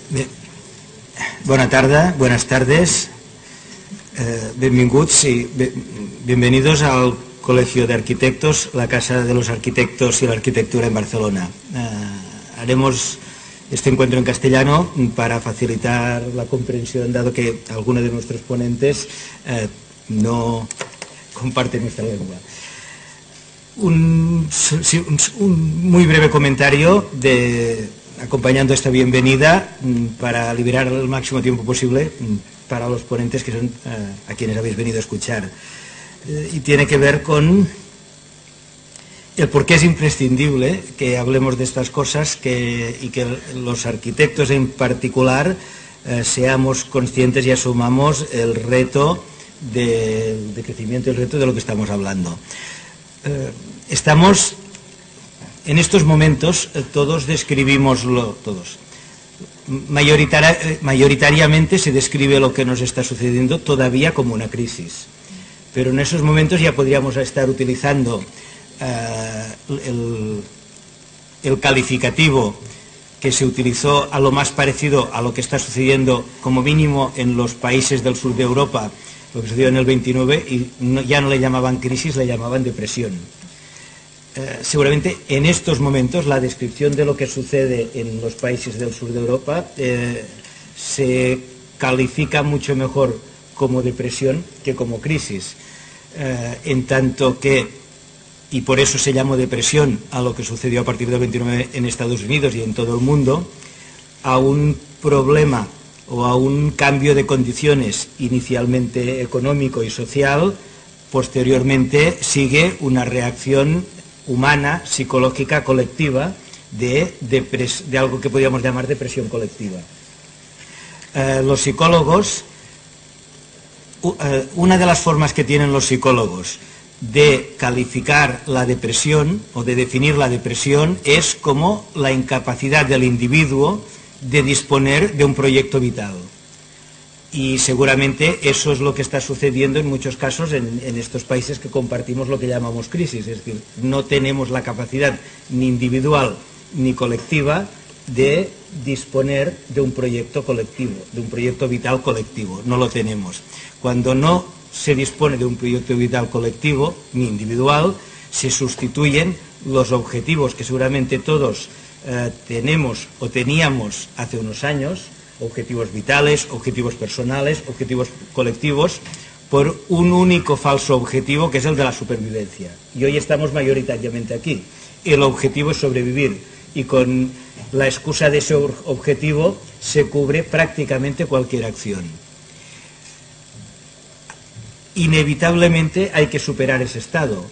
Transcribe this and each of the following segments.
Bé, buenas tardes, benvinguts y bienvenidos al Colegio de Arquitectos, la Casa de los Arquitectos y la Arquitectura en Barcelona. Haremos este encuentro en castellano para facilitar la comprensión, dado que algunos de nuestros ponentes no comparten nuestra lengua. Un muy breve comentario acompañando esta bienvenida para liberar el máximo tiempo posible para los ponentes, que son a quienes habéis venido a escuchar. Y tiene que ver con el por qué es imprescindible que hablemos de estas cosas y que los arquitectos en particular seamos conscientes y asumamos el reto de crecimiento, el reto de lo que estamos hablando. Estamos en estos momentos, todos describimos mayoritariamente se describe lo que nos está sucediendo todavía como una crisis, pero en esos momentos ya podríamos estar utilizando el calificativo que se utilizó a lo más parecido a lo que está sucediendo como mínimo en los países del sur de Europa, lo que sucedió en el 29, y ya no le llamaban crisis, le llamaban depresión. Seguramente en estos momentos la descripción de lo que sucede en los países del sur de Europa se califica mucho mejor como depresión que como crisis, en tanto que, y por eso se llamó depresión a lo que sucedió a partir del 29 en Estados Unidos y en todo el mundo, a un problema o a un cambio de condiciones inicialmente económico y social, posteriormente sigue una reacción humana, psicológica, colectiva, de algo que podríamos llamar depresión colectiva. Los psicólogos, una de las formas que tienen los psicólogos de calificar la depresión o de definir la depresión es como la incapacidad del individuo de disponer de un proyecto vital. Y seguramente eso es lo que está sucediendo en muchos casos en estos países que compartimos lo que llamamos crisis, es decir, no tenemos la capacidad ni individual ni colectiva de disponer de un proyecto colectivo, de un proyecto vital colectivo, no lo tenemos. Cuando no se dispone de un proyecto vital colectivo ni individual, se sustituyen los objetivos que seguramente todos tenemos o teníamos hace unos años, objetivos vitales, objetivos personales, objetivos colectivos, por un único falso objetivo, que es el de la supervivencia. Y hoy estamos mayoritariamente aquí. El objetivo es sobrevivir, y con la excusa de ese objetivo se cubre prácticamente cualquier acción. Inevitablemente hay que superar ese estado,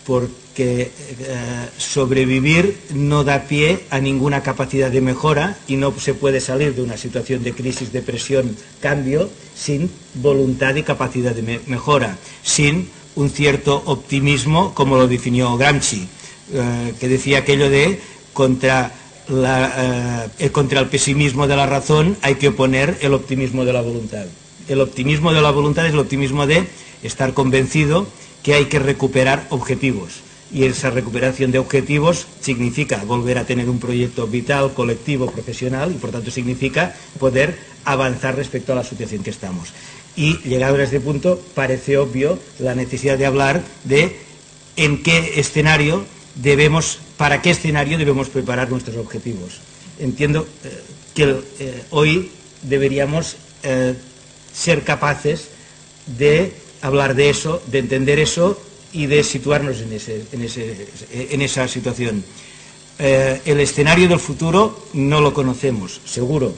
porque sobrevivir no da pie a ninguna capacidad de mejora, y no se puede salir de una situación de crisis, depresión, cambio, sin voluntad y capacidad de mejora, sin un cierto optimismo, como lo definió Gramsci, que decía aquello de contra el pesimismo de la razón hay que oponer el optimismo de la voluntad. El optimismo de la voluntad es el optimismo de estar convencido que hay que recuperar objetivos, y esa recuperación de objetivos significa volver a tener un proyecto vital, colectivo, profesional, y por tanto significa poder avanzar respecto a la situación que estamos. Y llegado a este punto parece obvio la necesidad de hablar de para qué escenario debemos preparar nuestros objetivos. Entiendo que hoy deberíamos ser capaces de hablar de eso, de entender eso y de situarnos en esa situación. El escenario del futuro no lo conocemos, seguro.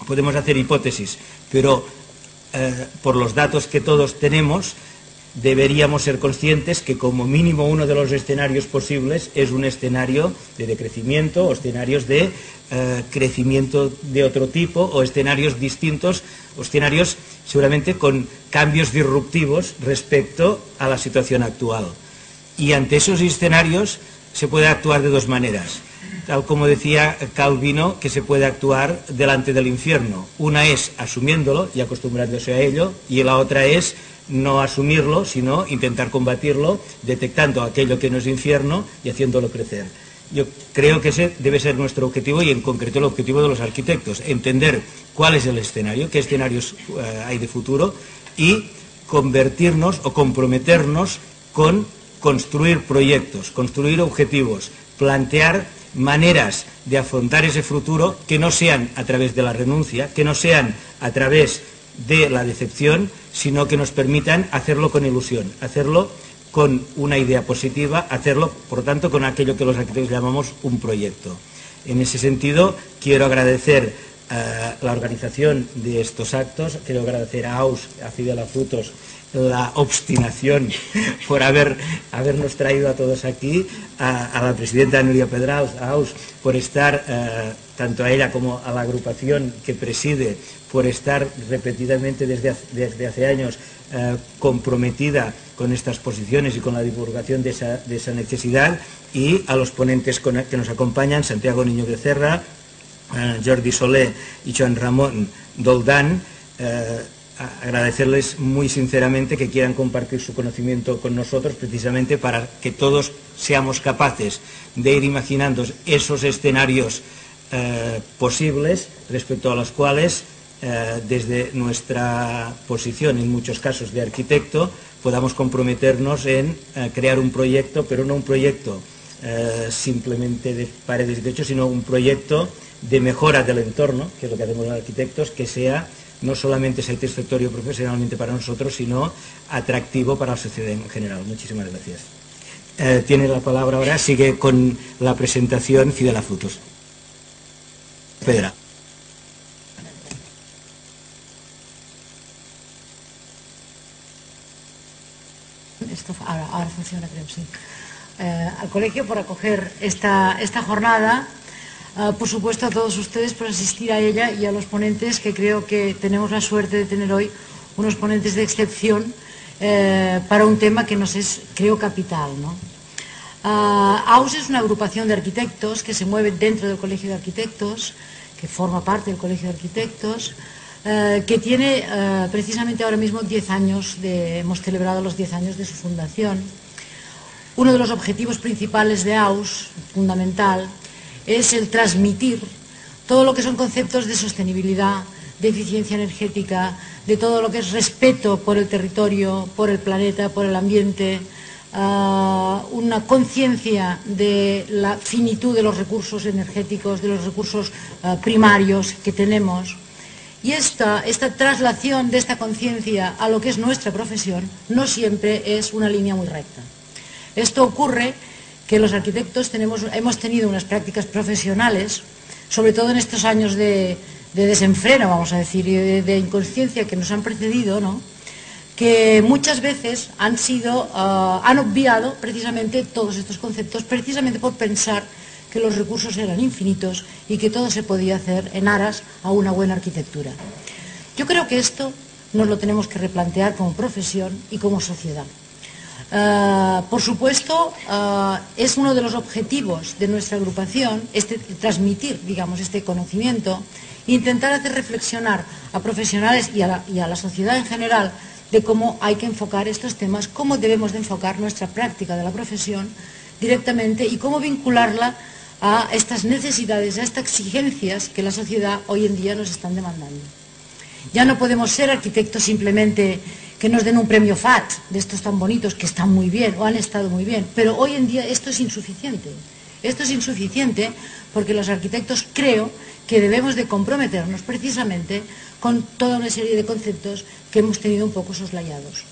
Podemos hacer hipótesis, pero por los datos que todos tenemos, deberíamos ser conscientes que como mínimo uno de los escenarios posibles es un escenario de decrecimiento, o escenarios de crecimiento de otro tipo, o escenarios distintos, o escenarios seguramente con cambios disruptivos respecto a la situación actual. Y ante esos escenarios se puede actuar de dos maneras. Tal como decía Calvino, que se puede actuar delante del infierno. Una es asumiéndolo y acostumbrándose a ello, y la otra es no asumirlo, sino intentar combatirlo, detectando aquello que no es infierno y haciéndolo crecer. Yo creo que ese debe ser nuestro objetivo y en concreto el objetivo de los arquitectos, entender cuál es el escenario, qué escenarios hay de futuro y convertirnos o comprometernos con construir proyectos, construir objetivos, plantear maneras de afrontar ese futuro que no sean a través de la renuncia, que no sean a través de la decepción, sino que nos permitan hacerlo con ilusión, hacerlo con una idea positiva, hacerlo, por tanto, con aquello que los arquitectos llamamos un proyecto. En ese sentido, quiero agradecer la organización de estos actos, quiero agradecer a AUS, a Fidel Frutos, la obstinación por habernos traído a todos aquí, a la presidenta Núria Pedrals, a AUS, por estar, tanto a ella como a la agrupación que preside, por estar repetidamente desde hace años comprometida con estas posiciones y con la divulgación de esa necesidad, y a los ponentes que nos acompañan, Santiago Niño Becerra, Jordi Soler y Joan Ramón Doldán, agradecerles muy sinceramente que quieran compartir su conocimiento con nosotros, precisamente para que todos seamos capaces de ir imaginando esos escenarios posibles respecto a los cuales desde nuestra posición, en muchos casos de arquitecto, podamos comprometernos en crear un proyecto, pero no un proyecto simplemente de paredes y techos, sino un proyecto de mejora del entorno, que es lo que hacemos los arquitectos, que sea no solamente satisfactorio profesionalmente para nosotros, sino atractivo para la sociedad en general. Muchísimas gracias. Tiene la palabra ahora, sigue con la presentación Fidel Frutos. Pedra. Ahora funciona, creo, sí. Al colegio por acoger esta jornada, por supuesto a todos ustedes por asistir a ella y a los ponentes, que creo que tenemos la suerte de tener hoy unos ponentes de excepción para un tema que nos es, creo, capital, ¿no? AUS es una agrupación de arquitectos que se mueve dentro del Colegio de Arquitectos, que forma parte del Colegio de Arquitectos, que tiene precisamente ahora mismo 10 años, hemos celebrado los 10 años de su fundación. Uno de los objetivos principales de AUS, fundamental, es el transmitir todo lo que son conceptos de sostenibilidad, de eficiencia energética, de todo lo que es respeto por el territorio, por el planeta, por el ambiente, una conciencia de la finitud de los recursos energéticos, de los recursos primarios que tenemos. Y esta traslación de esta conciencia a lo que es nuestra profesión no siempre es una línea muy recta. Esto ocurre que los arquitectos hemos tenido unas prácticas profesionales, sobre todo en estos años de desenfreno, vamos a decir, y de inconsciencia que nos han precedido, ¿no?, que muchas veces han obviado precisamente todos estos conceptos, precisamente por pensar que los recursos eran infinitos y que todo se podía hacer en aras a una buena arquitectura. Yo creo que esto nos lo tenemos que replantear como profesión y como sociedad. Por supuesto, es uno de los objetivos de nuestra agrupación transmitir, digamos, este conocimiento e intentar hacer reflexionar a profesionales y a la sociedad en general de cómo hay que enfocar estos temas, cómo debemos de enfocar nuestra práctica de la profesión directamente y cómo vincularla a estas necesidades, a estas exigencias que la sociedad hoy en día nos están demandando. Ya no podemos ser arquitectos simplemente que nos den un premio FAT, de estos tan bonitos, que están muy bien o han estado muy bien, pero hoy en día esto es insuficiente. Esto es insuficiente porque los arquitectos creo que debemos de comprometernos precisamente con toda una serie de conceptos que hemos tenido un poco soslayados.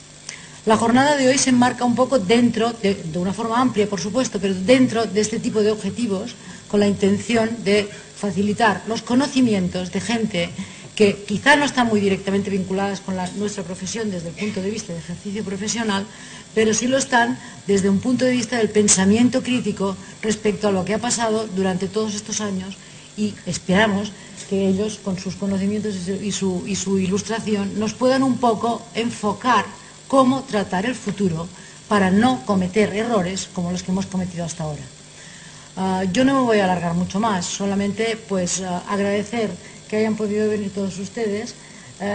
La jornada de hoy se enmarca un poco dentro, de una forma amplia por supuesto, pero dentro de este tipo de objetivos, con la intención de facilitar los conocimientos de gente que quizá no están muy directamente vinculadas con nuestra profesión desde el punto de vista de ejercicio profesional, pero sí lo están desde un punto de vista del pensamiento crítico respecto a lo que ha pasado durante todos estos años, y esperamos que ellos, con sus conocimientos y su ilustración, nos puedan un poco enfocar cómo tratar el futuro para no cometer errores como los que hemos cometido hasta ahora. Yo no me voy a alargar mucho más, solamente pues agradecer que hayan podido venir todos ustedes.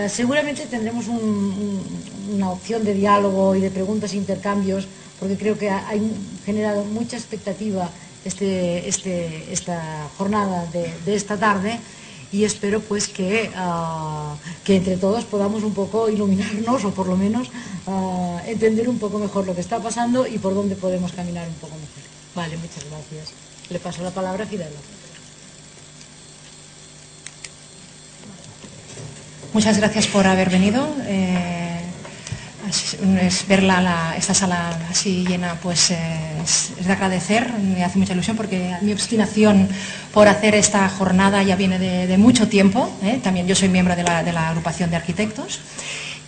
Seguramente tendremos una opción de diálogo y de preguntas e intercambios, porque creo que hay generado mucha expectativa esta jornada de esta tarde, y espero pues que entre todos podamos un poco iluminarnos, o por lo menos entender un poco mejor lo que está pasando y por dónde podemos caminar un poco mejor. Vale, muchas gracias. Le paso la palabra a Fidela. Muchas gracias por haber venido. Es ver esta sala así llena, pues es de agradecer. Me hace mucha ilusión porque mi obstinación por hacer esta jornada ya viene de mucho tiempo. También yo soy miembro de la agrupación de arquitectos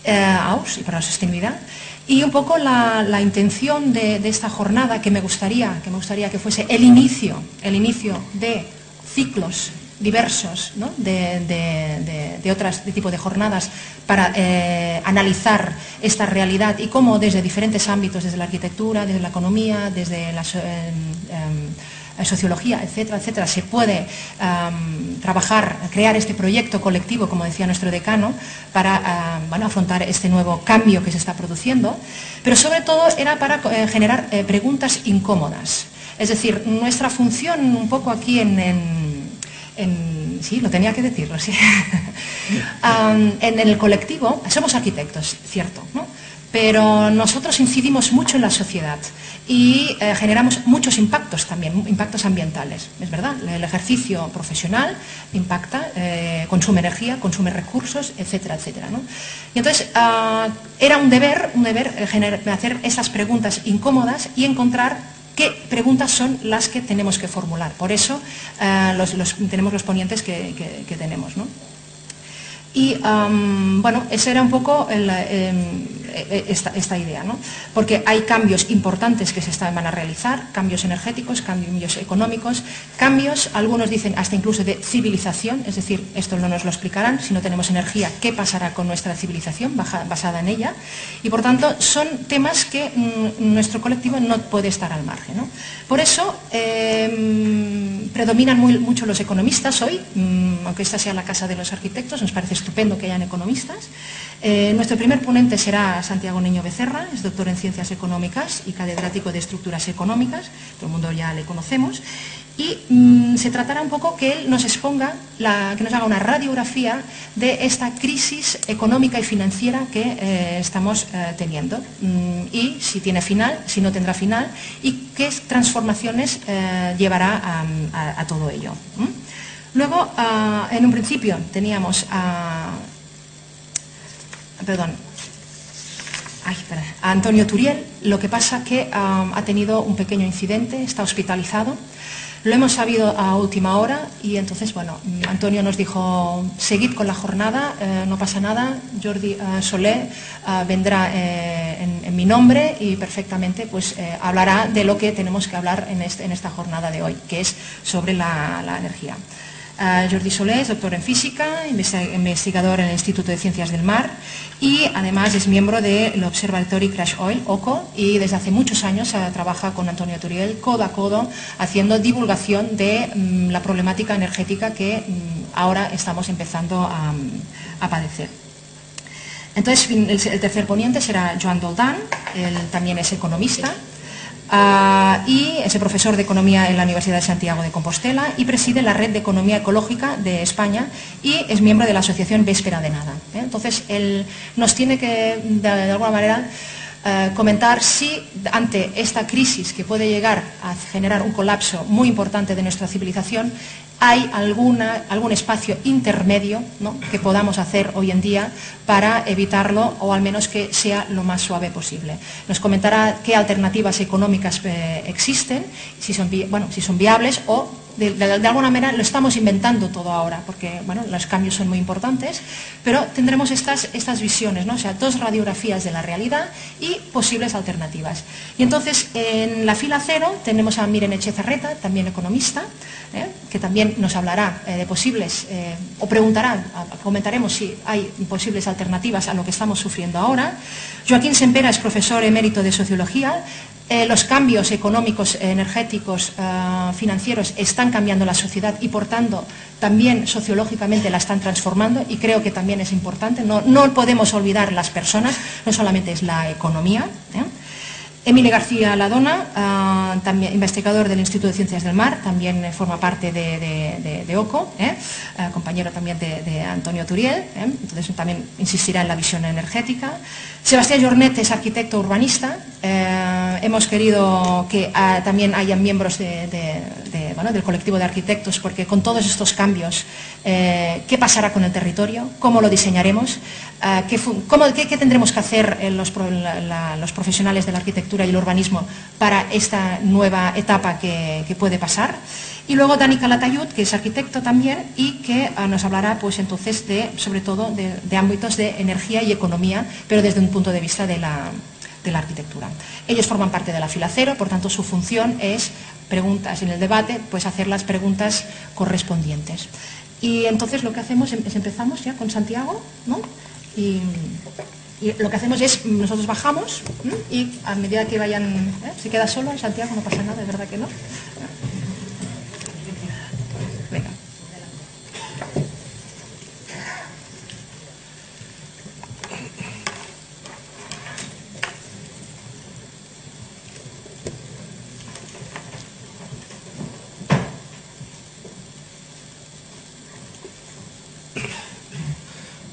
AUS y para la sostenibilidad. Y un poco la intención de esta jornada que me gustaría que fuese el inicio de ciclos diversos, ¿no? de otras tipo de jornadas para analizar esta realidad y cómo desde diferentes ámbitos, desde la arquitectura, desde la economía, desde la sociología, etcétera, etcétera, se puede trabajar, crear este proyecto colectivo, como decía nuestro decano, para afrontar este nuevo cambio que se está produciendo, pero sobre todo era para generar preguntas incómodas. Es decir, nuestra función un poco aquí sí, lo tenía que decirlo, sí. En el colectivo somos arquitectos, cierto, ¿no? Pero nosotros incidimos mucho en la sociedad y generamos muchos impactos también, impactos ambientales, es verdad. El ejercicio profesional impacta, consume energía, consume recursos, etcétera, etcétera, ¿no? Y entonces era un deber hacer esas preguntas incómodas y encontrar qué preguntas son las que tenemos que formular. Por eso tenemos los ponentes que tenemos, ¿no? Y esa era un poco esta idea, ¿no? Porque hay cambios importantes que van a realizar, cambios energéticos, cambios económicos, cambios, algunos dicen hasta incluso de civilización, es decir, esto no nos lo explicarán, si no tenemos energía, ¿qué pasará con nuestra civilización basada en ella? Y por tanto son temas que nuestro colectivo no puede estar al margen, ¿no? Por eso predominan mucho los economistas hoy, aunque esta sea la casa de los arquitectos, nos parece estupendo que hayan economistas. Nuestro primer ponente será Santiago Niño Becerra, es doctor en Ciencias Económicas y catedrático de Estructuras Económicas, todo el mundo ya le conocemos, y se tratará un poco que él nos exponga, que nos haga una radiografía de esta crisis económica y financiera que estamos teniendo, y si tiene final, si no tendrá final, y qué transformaciones llevará a todo ello. Luego, en un principio teníamos a Antonio Turiel. Lo que pasa que ha tenido un pequeño incidente, está hospitalizado. Lo hemos sabido a última hora y entonces, bueno, Antonio nos dijo, seguid con la jornada, no pasa nada, Jordi Soler vendrá en mi nombre y perfectamente pues hablará de lo que tenemos que hablar en esta jornada de hoy, que es sobre la energía. Jordi Soler es doctor en física, investigador en el Instituto de Ciencias del Mar y además es miembro del Observatory Crash Oil, OCO, y desde hace muchos años trabaja con Antonio Turiel codo a codo haciendo divulgación de la problemática energética que ahora estamos empezando a padecer. Entonces el tercer ponente será Joan Doldán, él también es economista. Y es profesor de Economía en la Universidad de Santiago de Compostela y preside la Red de Economía Ecológica de España y es miembro de la asociación Véspera de Nada. Entonces, él nos tiene que, de alguna manera, comentar si ante esta crisis que puede llegar a generar un colapso muy importante de nuestra civilización, hay algún espacio intermedio, ¿no?, que podamos hacer hoy en día para evitarlo o al menos que sea lo más suave posible. Nos comentará qué alternativas económicas existen, si son viables o de alguna manera lo estamos inventando todo ahora, porque bueno, los cambios son muy importantes, pero tendremos estas visiones, ¿no? O sea, dos radiografías de la realidad y posibles alternativas. Y entonces, en la fila cero tenemos a Miren Echezarreta, también economista, que también nos hablará de posibles, o comentaremos si hay posibles alternativas a lo que estamos sufriendo ahora. Joaquín Sempera es profesor emérito de Sociología. Los cambios económicos, energéticos, financieros están cambiando la sociedad y por tanto también sociológicamente la están transformando y creo que también es importante, no podemos olvidar las personas, no solamente es la economía. Emilio García Ladona, también investigador del Instituto de Ciencias del Mar, también forma parte de OCO, compañero también de Antonio Turiel, entonces también insistirá en la visión energética. Sebastián Jornet es arquitecto urbanista. Hemos querido que también haya miembros del colectivo de arquitectos, porque con todos estos cambios, ¿qué pasará con el territorio? ¿Cómo lo diseñaremos? ¿Qué tendremos que hacer los profesionales de la arquitectura y el urbanismo para esta nueva etapa que puede pasar? Y luego Dani Calatayud, que es arquitecto también y que nos hablará pues entonces sobre todo de ámbitos de energía y economía, pero desde un punto de vista de la arquitectura. Ellos forman parte de la fila cero, por tanto su función es preguntas en el debate, pues hacer las preguntas correspondientes. Y entonces lo que hacemos es empezamos ya con Santiago, ¿no? Y lo que hacemos es, nosotros bajamos y a medida que vayan, si queda solo Santiago no pasa nada, de verdad que no. Venga.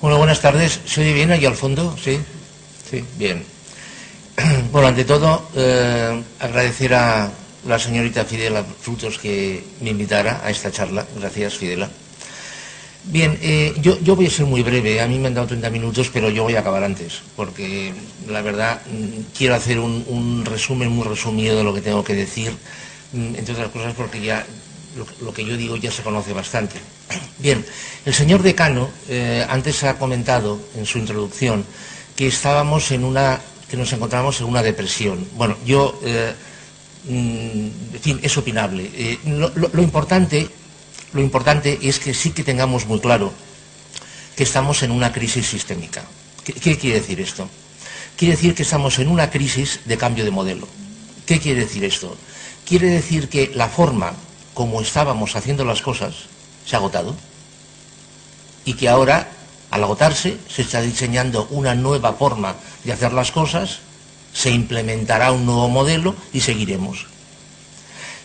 Bueno, buenas tardes. ¿Se oye bien allí al fondo? ¿Sí? Sí, bien. Bueno, ante todo, agradecer a la señorita Fidela Frutos que me invitara a esta charla. Gracias, Fidela. Bien, yo voy a ser muy breve. A mí me han dado 30 minutos, pero yo voy a acabar antes, porque la verdad quiero hacer un resumen muy resumido de lo que tengo que decir, entre otras cosas porque ya lo que yo digo ya se conoce bastante. Bien, el señor decano antes ha comentado en su introducción que nos encontrábamos en una depresión. Bueno, yo, en fin, es opinable. Lo importante es que sí que tengamos muy claro que estamos en una crisis sistémica. ¿Qué quiere decir esto? Quiere decir que estamos en una crisis de cambio de modelo. ¿Qué quiere decir esto? Quiere decir que la forma como estábamos haciendo las cosas se ha agotado y que ahora, al agotarse, se está diseñando una nueva forma de hacer las cosas, se implementará un nuevo modelo y seguiremos.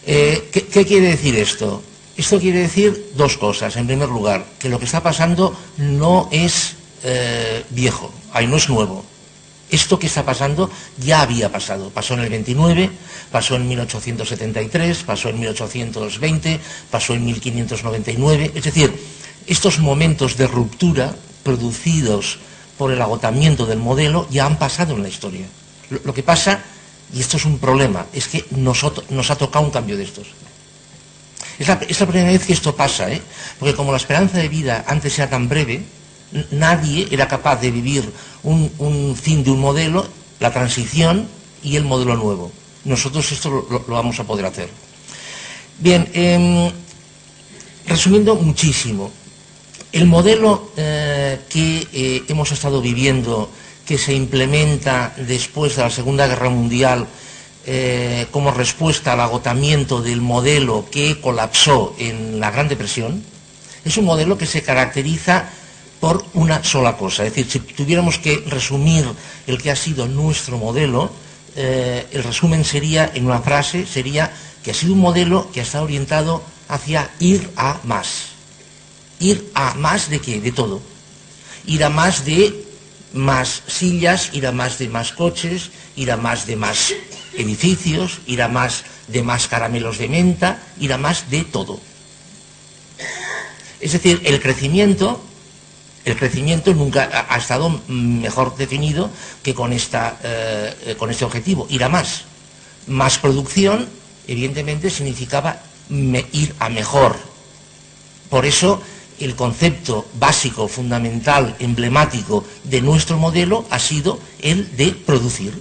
¿Qué quiere decir esto? Esto quiere decir dos cosas. En primer lugar, que lo que está pasando no es viejo, no es nuevo. Esto que está pasando ya había pasado. Pasó en el 29, pasó en 1873, pasó en 1820, pasó en 1599. Es decir, estos momentos de ruptura producidos por el agotamiento del modelo ya han pasado en la historia. Lo que pasa, y esto es un problema, es que nos ha tocado un cambio de estos. Es la primera vez que esto pasa, porque como la esperanza de vida antes era tan breve, nadie era capaz de vivir un fin de un modelo, la transición y el modelo nuevo. Nosotros esto lo vamos a poder hacer. Bien, resumiendo muchísimo, el modelo que hemos estado viviendo, que se implementa después de la Segunda Guerra Mundial como respuesta al agotamiento del modelo que colapsó en la Gran Depresión, es un modelo que se caracteriza por una sola cosa. Es decir, si tuviéramos que resumir el que ha sido nuestro modelo, el resumen sería, en una frase, sería que ha sido un modelo que está orientado hacia ir a más. ¿Ir a más de qué? De todo. Ir a más de más sillas, ir a más de más coches, ir a más de más edificios, ir a más de más caramelos de menta, ir a más de todo. Es decir, el crecimiento nunca ha estado mejor definido que con este objetivo, ir a más. Más producción, evidentemente, significaba ir a mejor. Por eso, el concepto básico, fundamental, emblemático de nuestro modelo ha sido el de producir.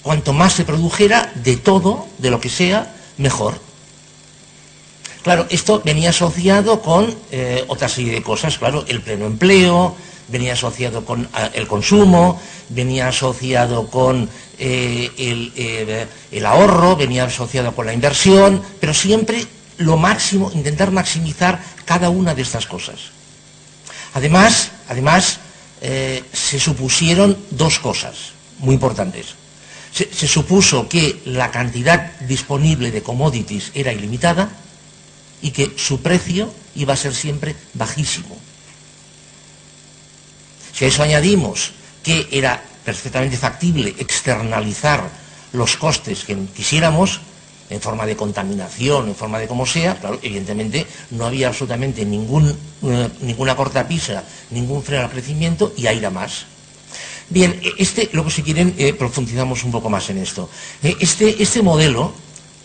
Cuanto más se produjera de todo, de lo que sea, mejor. Claro, esto venía asociado con otra serie de cosas, claro, el pleno empleo, venía asociado con el consumo, venía asociado con el ahorro, venía asociado con la inversión, pero siempre lo máximo, intentar maximizar cada una de estas cosas. Además, se supusieron dos cosas muy importantes. Se supuso que la cantidad disponible de commodities era ilimitada y que su precio iba a ser siempre bajísimo. Si a eso añadimos que era perfectamente factible externalizar los costes que quisiéramos, en forma de contaminación, en forma de como sea, claro, evidentemente no había absolutamente ninguna cortapisa, ningún freno al crecimiento y a ir a más. Bien, luego si quieren profundizamos un poco más en esto. Este modelo,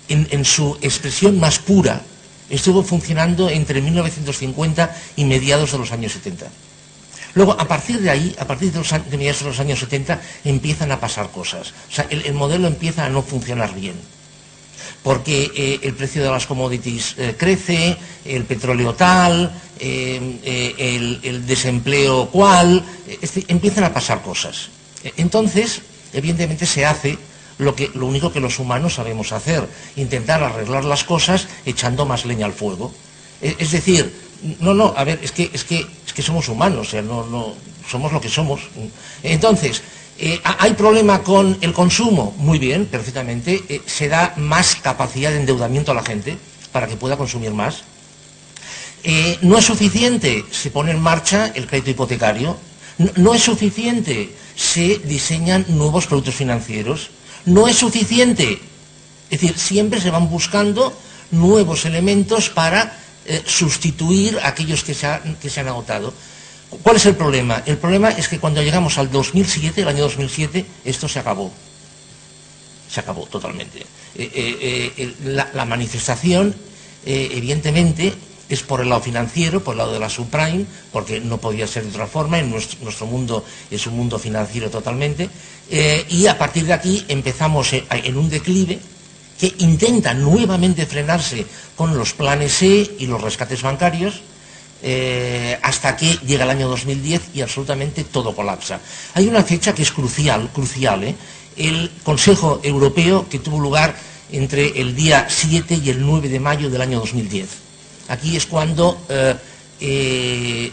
en su expresión más pura, estuvo funcionando entre 1950 y mediados de los años 70. Luego, a partir de ahí, a partir de mediados de los años 70, empiezan a pasar cosas. O sea, el modelo empieza a no funcionar bien. Porque el precio de las commodities crece, el petróleo tal, el desempleo cual, empiezan a pasar cosas. Entonces, evidentemente se hace lo único que los humanos sabemos hacer, intentar arreglar las cosas echando más leña al fuego. Es decir, a ver, es que somos humanos, o sea, no somos lo que somos. Entonces, ¿hay problema con el consumo? Muy bien, perfectamente. Se da más capacidad de endeudamiento a la gente para que pueda consumir más. ¿No es suficiente? Se pone en marcha el crédito hipotecario. No es suficiente. Se diseñan nuevos productos financieros. No es suficiente. Es decir, siempre se van buscando nuevos elementos para sustituir aquellos que se han agotado. ¿Cuál es el problema? El problema es que cuando llegamos al 2007, el año 2007, esto se acabó. Se acabó totalmente. La manifestación, evidentemente, es por el lado financiero, por el lado de la subprime, porque no podía ser de otra forma, nuestro mundo es un mundo financiero totalmente, y a partir de aquí empezamos en un declive que intenta nuevamente frenarse con los planes E y los rescates bancarios, hasta que llega el año 2010 y absolutamente todo colapsa. Hay una fecha que es crucial, el Consejo Europeo que tuvo lugar entre el día 7 y el 9 de mayo del año 2010. Aquí es cuando se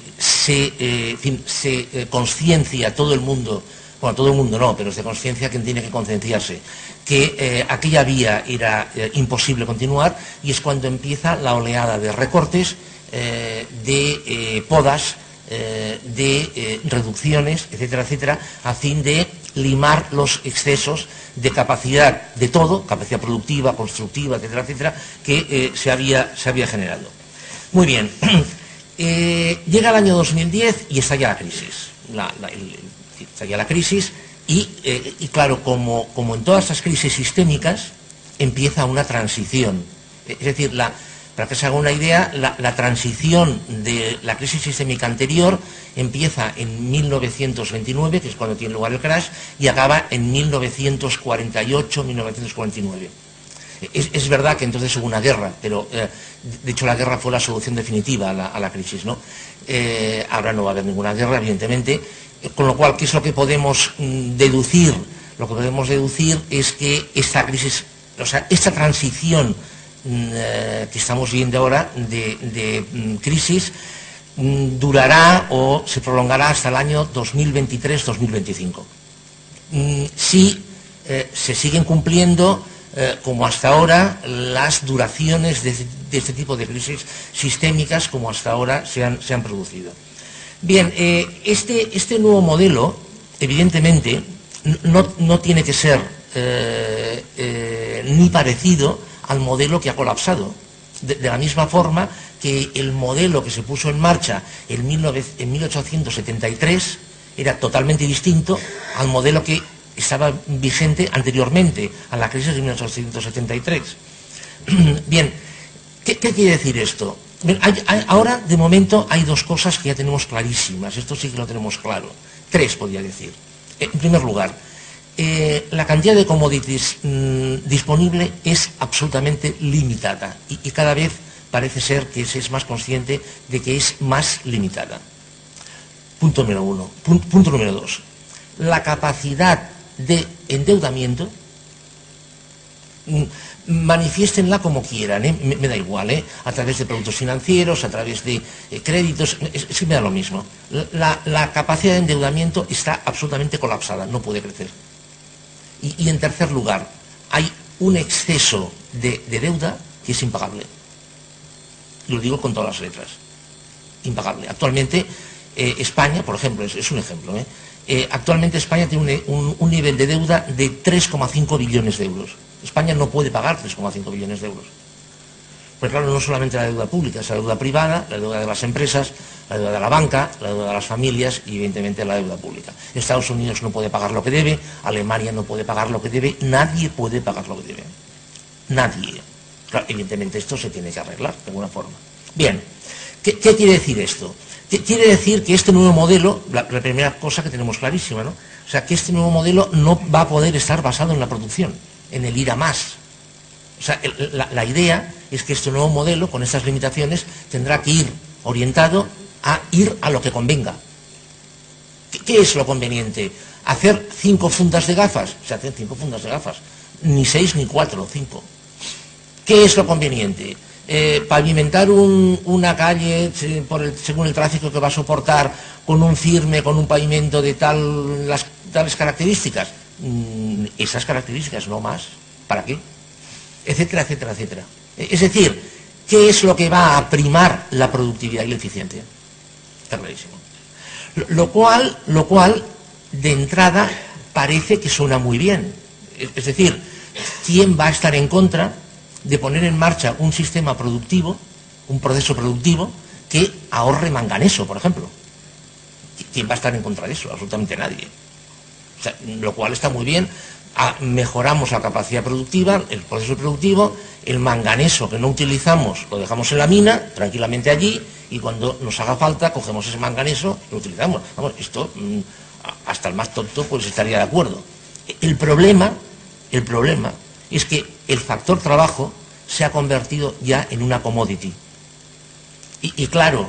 conciencia todo el mundo, bueno, todo el mundo no, pero se conciencia quien tiene que concienciarse, que aquella vía era imposible continuar, y es cuando empieza la oleada de recortes, de podas, de reducciones, etcétera, etcétera, a fin de limar los excesos de capacidad de todo, capacidad productiva, constructiva, etcétera, etcétera, que se había generado. Muy bien, llega el año 2010 y estalla la crisis. Estalla la crisis y claro, como en todas estas crisis sistémicas, empieza una transición. Es decir, para que se haga una idea, la transición de la crisis sistémica anterior empieza en 1929, que es cuando tiene lugar el crash, y acaba en 1948-1949. Es verdad que entonces hubo una guerra, pero de hecho la guerra fue la solución definitiva a la crisis, ¿no? Ahora no va a haber ninguna guerra, evidentemente, con lo cual, ¿qué es lo que podemos deducir? Lo que podemos deducir es que esta crisis, o sea, esta transición que estamos viendo ahora de crisis durará o se prolongará hasta el año 2023-2025. Si se siguen cumpliendo como hasta ahora las duraciones de este tipo de crisis sistémicas como hasta ahora se han producido. Bien, este nuevo modelo, evidentemente, no tiene que ser ni parecido al modelo que ha colapsado. De la misma forma que el modelo que se puso en marcha en 1873 era totalmente distinto al modelo que estaba vigente anteriormente a la crisis de 1873. Bien, ¿qué quiere decir esto? Bien, ahora, de momento, hay dos cosas que ya tenemos clarísimas. Esto sí que lo tenemos claro. Tres, podría decir. En primer lugar, la cantidad de commodities disponible es absolutamente limitada y cada vez parece ser que se es más consciente de que es más limitada. Punto número uno. Punto número dos. La capacidad de endeudamiento, manifiéstenla como quieran, me da igual, a través de productos financieros, a través de créditos, es que me da lo mismo. La capacidad de endeudamiento está absolutamente colapsada, no puede crecer. Y en tercer lugar, hay un exceso de deuda que es impagable. Lo digo con todas las letras. Impagable. Actualmente, España, por ejemplo, es un ejemplo, actualmente España tiene un nivel de deuda de 3,5 billones de euros. España no puede pagar 3,5 billones de euros. Pues claro, no solamente la deuda pública, es la deuda privada, la deuda de las empresas, la deuda de la banca, la deuda de las familias y evidentemente la deuda pública. Estados Unidos no puede pagar lo que debe, Alemania no puede pagar lo que debe, nadie puede pagar lo que debe. Nadie. Claro, evidentemente esto se tiene que arreglar de alguna forma. Bien, ¿qué quiere decir esto? Quiere decir que este nuevo modelo, la primera cosa que tenemos clarísima, ¿no? O sea, que este nuevo modelo no va a poder estar basado en la producción, en el ir a más. O sea, la idea es que este nuevo modelo, con estas limitaciones, tendrá que ir orientado a ir a lo que convenga. ¿Qué es lo conveniente? ¿Hacer 5 fundas de gafas? Se hacen 5 fundas de gafas. Ni 6, ni 4, 5. ¿Qué es lo conveniente? Pavimentar una calle según el tráfico que va a soportar, con un firme, con un pavimento de tales características. Esas características, no más. ¿Para qué? Etcétera, etcétera, etcétera. Es decir, ¿qué es lo que va a primar la productividad y la eficiencia? Está clarísimo. Lo cual, de entrada, parece que suena muy bien. Es decir, ¿quién va a estar en contra de poner en marcha un sistema productivo, un proceso productivo, que ahorre manganeso, por ejemplo? ¿Quién va a estar en contra de eso? Absolutamente nadie. O sea, lo cual está muy bien. Mejoramos la capacidad productiva, el proceso productivo, el manganeso que no utilizamos lo dejamos en la mina, tranquilamente allí, y cuando nos haga falta cogemos ese manganeso y lo utilizamos. Vamos, esto hasta el más tonto pues estaría de acuerdo. El problema es que el factor trabajo se ha convertido ya en una commodity. Y claro,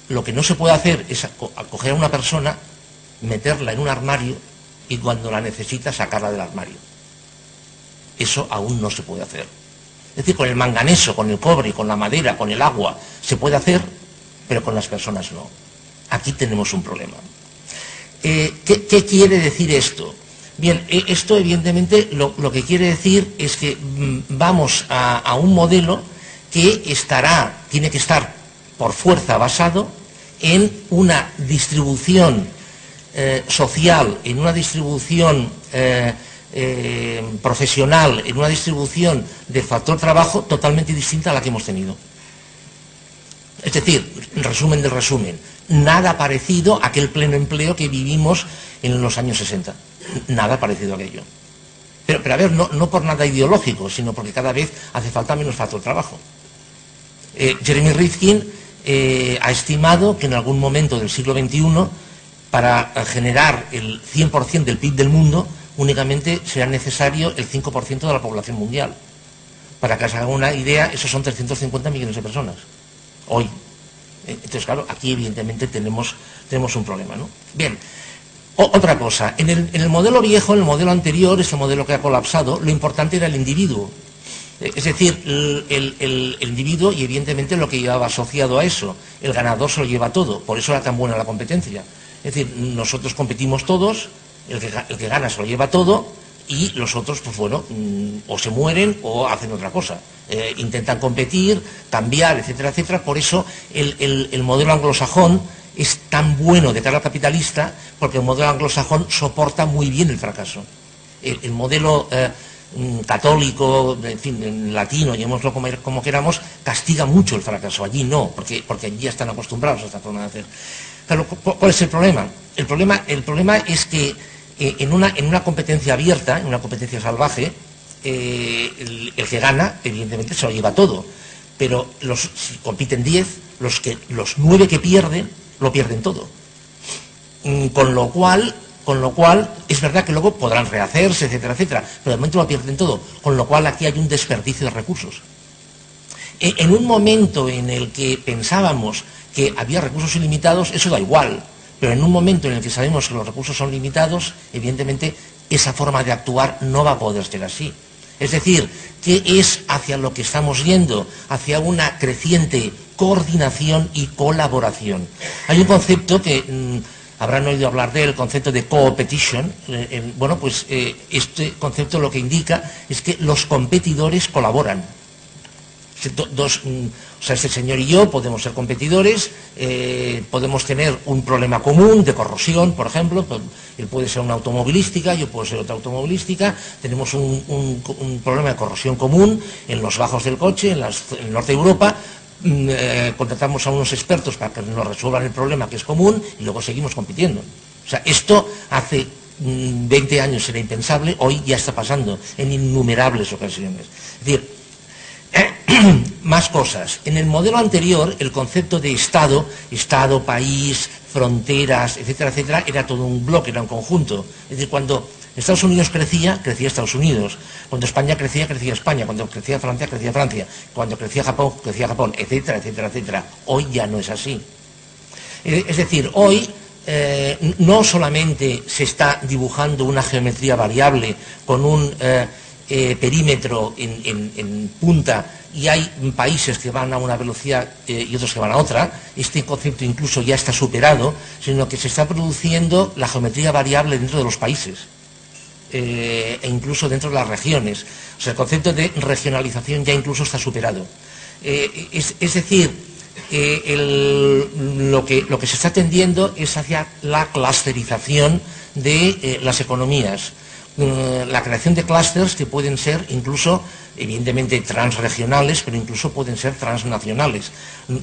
lo que no se puede hacer es coger a una persona, meterla en un armario y cuando la necesita sacarla del armario. Eso aún no se puede hacer. Es decir, con el manganeso, con el cobre, con la madera, con el agua, se puede hacer, pero con las personas no. Aquí tenemos un problema. ¿Qué quiere decir esto? Bien, esto evidentemente lo que quiere decir es que vamos a un modelo que tiene que estar por fuerza basado en una distribución social, en una distribución profesional, en una distribución de factor trabajo totalmente distinta a la que hemos tenido. Es decir, resumen del resumen, nada parecido a aquel pleno empleo que vivimos en los años 60. Nada parecido a aquello. Pero a ver, no por nada ideológico, sino porque cada vez hace falta menos factor trabajo. Jeremy Rifkin ha estimado que en algún momento del siglo XXI, para generar el 100% del PIB del mundo, únicamente será necesario el 5% de la población mundial. Para que se haga una idea, esos son 350 millones de personas, hoy. Entonces, claro, aquí evidentemente tenemos un problema, ¿no? Bien, otra cosa, en el modelo viejo, en el modelo anterior, este modelo que ha colapsado, lo importante era el individuo. Es decir, el individuo y evidentemente lo que llevaba asociado a eso. El ganador se lo lleva todo, por eso era tan buena la competencia. Es decir, nosotros competimos todos, el que gana se lo lleva todo y los otros, pues bueno, o se mueren o hacen otra cosa. Intentan competir, cambiar, etcétera, etcétera. Por eso el modelo anglosajón es tan bueno de cara al capitalista, porque el modelo anglosajón soporta muy bien el fracaso. El modelo católico, en fin, en latino, llamémoslo como queramos, castiga mucho el fracaso. Allí no, porque allí ya están acostumbrados a esta forma de hacer. Claro, ¿cuál es el problema? El problema es que en una competencia abierta, en una competencia salvaje, el que gana, evidentemente, se lo lleva todo. Pero si compiten 10, los 9 que pierden, lo pierden todo. Con lo cual, es verdad que luego podrán rehacerse, etcétera, etcétera, pero de momento lo pierden todo. Con lo cual aquí hay un desperdicio de recursos. En un momento en el que pensábamos que había recursos ilimitados, eso da igual. Pero en un momento en el que sabemos que los recursos son limitados, evidentemente esa forma de actuar no va a poder ser así. Es decir, que es hacia lo que estamos yendo, hacia una creciente coordinación y colaboración. Hay un concepto que habrán oído hablar del concepto de competition. Bueno, pues este concepto lo que indica es que los competidores colaboran. O sea, este señor y yo podemos ser competidores, podemos tener un problema común de corrosión, por ejemplo. Él puede ser una automovilística, yo puedo ser otra automovilística. Tenemos un problema de corrosión común en los bajos del coche, en el norte de Europa. Contratamos a unos expertos para que nos resuelvan el problema que es común y luego seguimos compitiendo. O sea, esto hace 20 años era impensable, hoy ya está pasando en innumerables ocasiones. Es decir, más cosas. En el modelo anterior, el concepto de Estado, país, fronteras, etcétera, etcétera, era todo un bloque, era un conjunto. Es decir, cuando Estados Unidos crecía, crecía Estados Unidos. Cuando España crecía, crecía España. Cuando crecía Francia, crecía Francia. Cuando crecía Japón, etcétera, etcétera, etcétera. Hoy ya no es así. Es decir, hoy no solamente se está dibujando una geometría variable con un perímetro en punta, y hay países que van a una velocidad y otros que van a otra. Este concepto incluso ya está superado, sino que se está produciendo la geometría variable dentro de los países e incluso dentro de las regiones. O sea, el concepto de regionalización ya incluso está superado. Es decir, lo que se está tendiendo es hacia la clusterización de las economías. La creación de clústeres que pueden ser incluso, evidentemente, transregionales, pero incluso pueden ser transnacionales.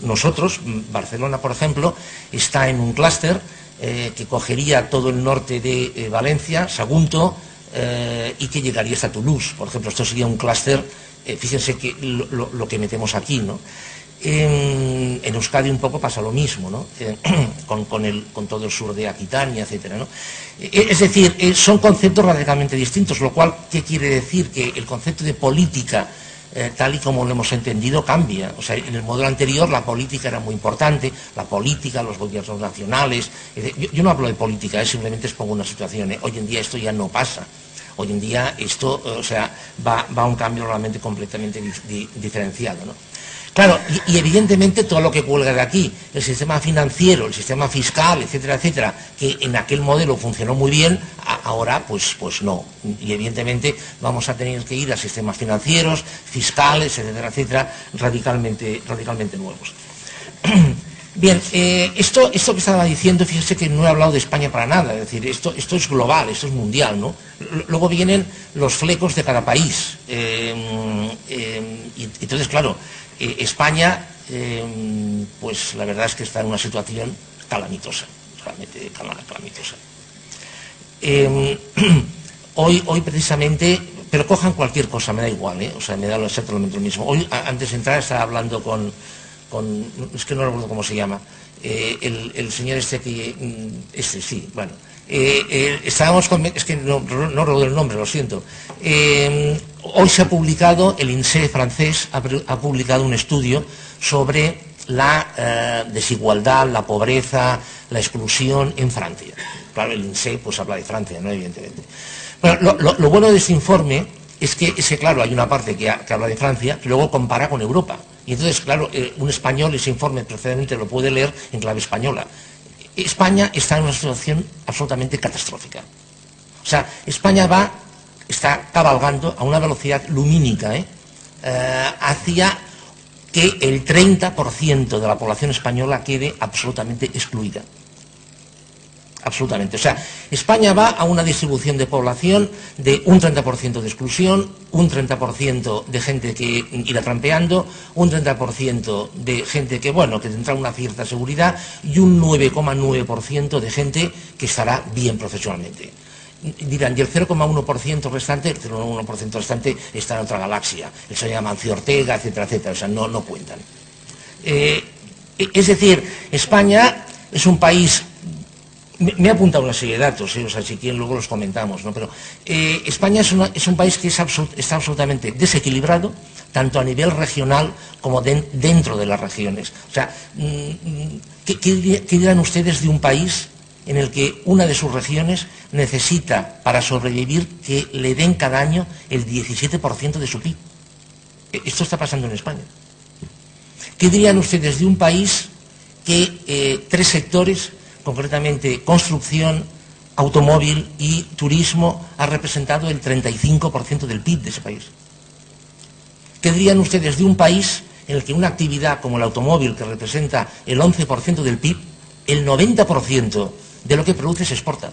Nosotros, Barcelona, por ejemplo, está en un clúster que cogería todo el norte de Valencia, Sagunto, y que llegaría hasta Toulouse. Por ejemplo, esto sería un clúster, fíjense que lo que metemos aquí, ¿no? En Euskadi un poco pasa lo mismo, ¿no? Con todo el sur de Aquitania, etcétera, ¿no? Es decir, son conceptos radicalmente distintos, lo cual, ¿qué quiere decir? Que el concepto de política, tal y como lo hemos entendido, cambia. O sea, en el modelo anterior la política era muy importante, la política, los gobiernos nacionales. Yo no hablo de política, simplemente expongo una situación. Hoy en día esto ya no pasa. Hoy en día esto, o sea, va a un cambio realmente completamente diferenciado, ¿no? Claro, y evidentemente todo lo que cuelga de aquí, el sistema financiero, el sistema fiscal, etcétera, etcétera, que en aquel modelo funcionó muy bien, ahora pues no. Y evidentemente vamos a tener que ir a sistemas financieros, fiscales, etcétera, etcétera, radicalmente nuevos. Bien, esto que estaba diciendo, fíjese que no he hablado de España para nada, es decir, esto es global, esto es mundial, ¿no? Luego vienen los flecos de cada país. Y entonces, claro, España, pues la verdad es que está en una situación calamitosa, realmente calamitosa. Hoy precisamente, pero cojan cualquier cosa, me da igual, o sea, me da exactamente lo mismo. Hoy, antes de entrar, estaba hablando con es que no recuerdo cómo se llama, el señor sí, bueno, estábamos con, es que no recuerdo el nombre, lo siento. Hoy se ha publicado, el INSEE francés ha publicado un estudio sobre la desigualdad, la pobreza, la exclusión en Francia. Claro, el INSEE pues habla de Francia, ¿no? Evidentemente. Bueno, lo bueno de este informe es que, claro, hay una parte que habla de Francia, que luego compara con Europa. Y entonces, claro, un español ese informe perfectamente lo puede leer en clave española. España está en una situación absolutamente catastrófica. O sea, España está cabalgando a una velocidad lumínica hacia que el 30% de la población española quede absolutamente excluida. Absolutamente. O sea, España va a una distribución de población de un 30% de exclusión, un 30% de gente que irá trampeando, un 30% de gente que, bueno, que tendrá una cierta seguridad y un 9,9% de gente que estará bien profesionalmente. Dirán, y el 0,1% restante, el 0,1% restante está en otra galaxia. Eso se llama Mancio Ortega, etcétera, etcétera. O sea, no cuentan. Es decir, España es un país. Me he apuntado una serie de datos, o sea, si quieren luego los comentamos, ¿no? Pero España es un país que está absolutamente desequilibrado, tanto a nivel regional como dentro de las regiones. O sea, ¿qué dirán ustedes de un país en el que una de sus regiones necesita, para sobrevivir, que le den cada año el 17% de su PIB? Esto está pasando en España. ¿Qué dirían ustedes de un país que 3 sectores concretamente construcción, automóvil y turismo, ha representado el 35% del PIB de ese país. ¿Qué dirían ustedes de un país en el que una actividad como el automóvil, que representa el 11% del PIB, el 90% de lo que produce se exporta?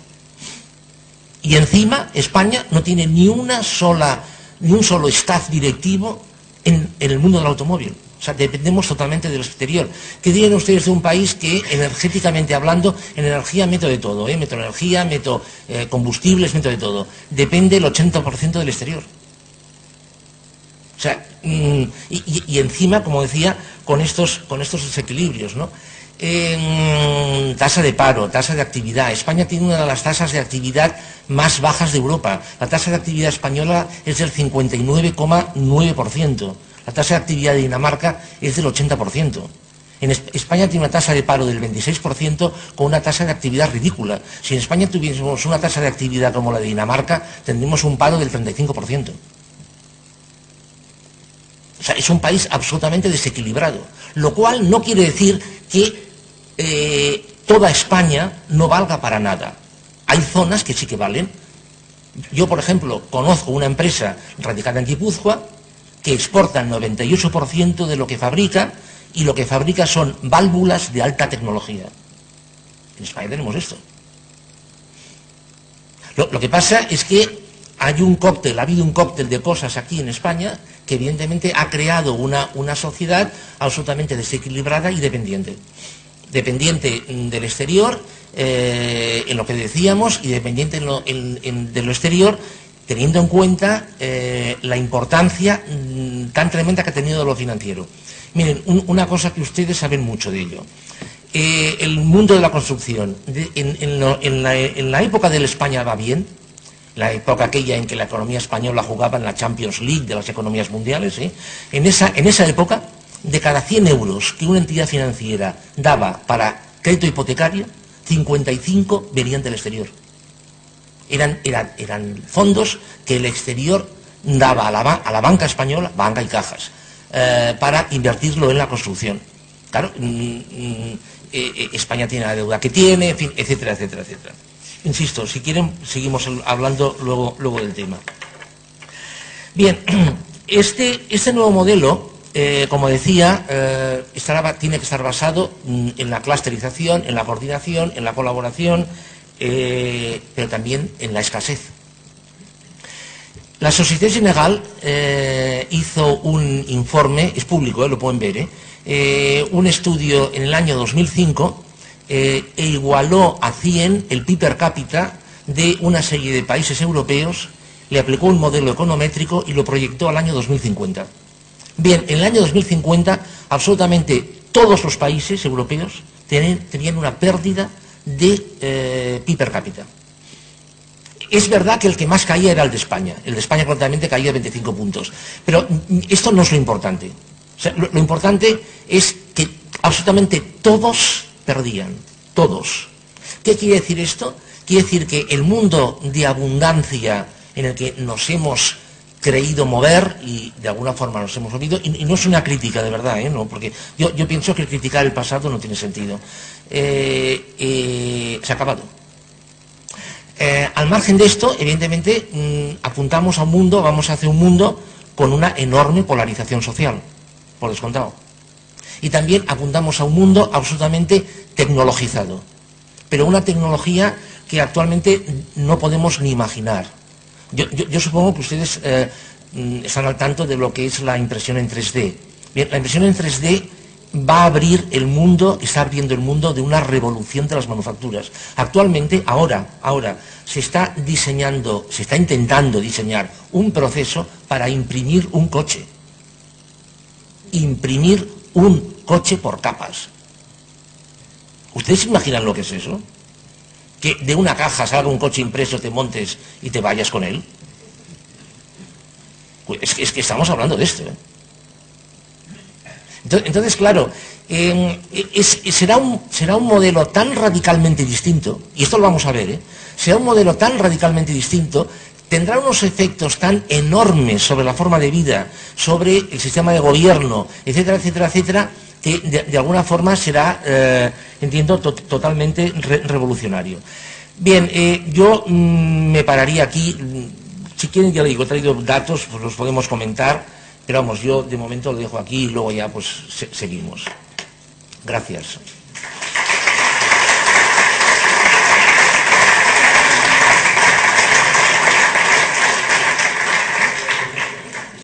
Y encima España no tiene ni un solo staff directivo en el mundo del automóvil. O sea, dependemos totalmente del exterior. ¿Qué dirían ustedes de un país que, energéticamente hablando, en energía meto de todo, meto energía, meto combustibles, meto de todo? Depende el 80% del exterior. O sea, y encima, como decía, con estos desequilibrios, ¿no? Tasa de paro, tasa de actividad. España tiene una de las tasas de actividad más bajas de Europa. La tasa de actividad española es del 59,9%. La tasa de actividad de Dinamarca es del 80%. España tiene una tasa de paro del 26% con una tasa de actividad ridícula. Si en España tuviésemos una tasa de actividad como la de Dinamarca, tendríamos un paro del 35%. O sea, es un país absolutamente desequilibrado. Lo cual no quiere decir que toda España no valga para nada. Hay zonas que sí que valen. Yo, por ejemplo, conozco una empresa radicada en Guipúzcoa que exporta el 98% de lo que fabrica, y lo que fabrica son válvulas de alta tecnología. En España tenemos esto. Lo que pasa es que ha habido un cóctel de cosas aquí en España que evidentemente ha creado una sociedad absolutamente desequilibrada y dependiente. Dependiente del exterior, en lo que decíamos, y dependiente de lo exterior, teniendo en cuenta la importancia tan tremenda que ha tenido lo financiero. Miren, una cosa que ustedes saben mucho de ello. El mundo de la construcción, en la época de la España va bien, la época aquella en que la economía española jugaba en la Champions League de las economías mundiales, en esa época, de cada 100 euros que una entidad financiera daba para crédito hipotecario, 55 venían del exterior. Eran fondos que el exterior daba a la banca española, banca y cajas, para invertirlo en la construcción. Claro, España tiene la deuda que tiene, en fin, etcétera, etcétera, etcétera. Insisto, si quieren, seguimos hablando luego del tema. Bien, este nuevo modelo, como decía, tiene que estar basado en la clusterización, en la coordinación, en la colaboración, pero también en la escasez. La Société Générale hizo un informe, es público, lo pueden ver, un estudio en el año 2005, e igualó a 100 el PIB per cápita de una serie de países europeos, le aplicó un modelo econométrico y lo proyectó al año 2050. Bien, en el año 2050 absolutamente todos los países europeos tenían una pérdida de PIB per cápita. Es verdad que el que más caía era el de España. El de España concretamente caía 25 puntos. Pero esto no es lo importante. O sea, lo importante es que absolutamente todos perdían. Todos. ¿Qué quiere decir esto? Quiere decir que el mundo de abundancia en el que nos hemos creído mover y de alguna forma nos hemos movido, y no es una crítica de verdad, no, porque yo pienso que criticar el pasado no tiene sentido, se ha acabado. Al margen de esto, evidentemente, apuntamos a un mundo, vamos hacia un mundo con una enorme polarización social, por descontado. Y también apuntamos a un mundo absolutamente tecnologizado, pero una tecnología que actualmente no podemos ni imaginar. Yo supongo que ustedes están al tanto de lo que es la impresión en 3D. Bien, la impresión en 3D va a abrir el mundo, está abriendo el mundo de una revolución de las manufacturas. Actualmente, ahora, se está intentando diseñar un proceso para imprimir un coche. Imprimir un coche por capas. ¿Ustedes se imaginan lo que es eso? Que de una caja salga un coche impreso, te montes y te vayas con él. Pues es que estamos hablando de esto. Entonces, claro, será un modelo tan radicalmente distinto, y esto lo vamos a ver, será un modelo tan radicalmente distinto, tendrá unos efectos tan enormes sobre la forma de vida, sobre el sistema de gobierno, etcétera, etcétera, etcétera, que de alguna forma será, entiendo, totalmente revolucionario. Bien, yo me pararía aquí. Si quieren, ya le digo, he traído datos, pues los podemos comentar, pero vamos, yo de momento lo dejo aquí y luego ya pues seguimos. Gracias.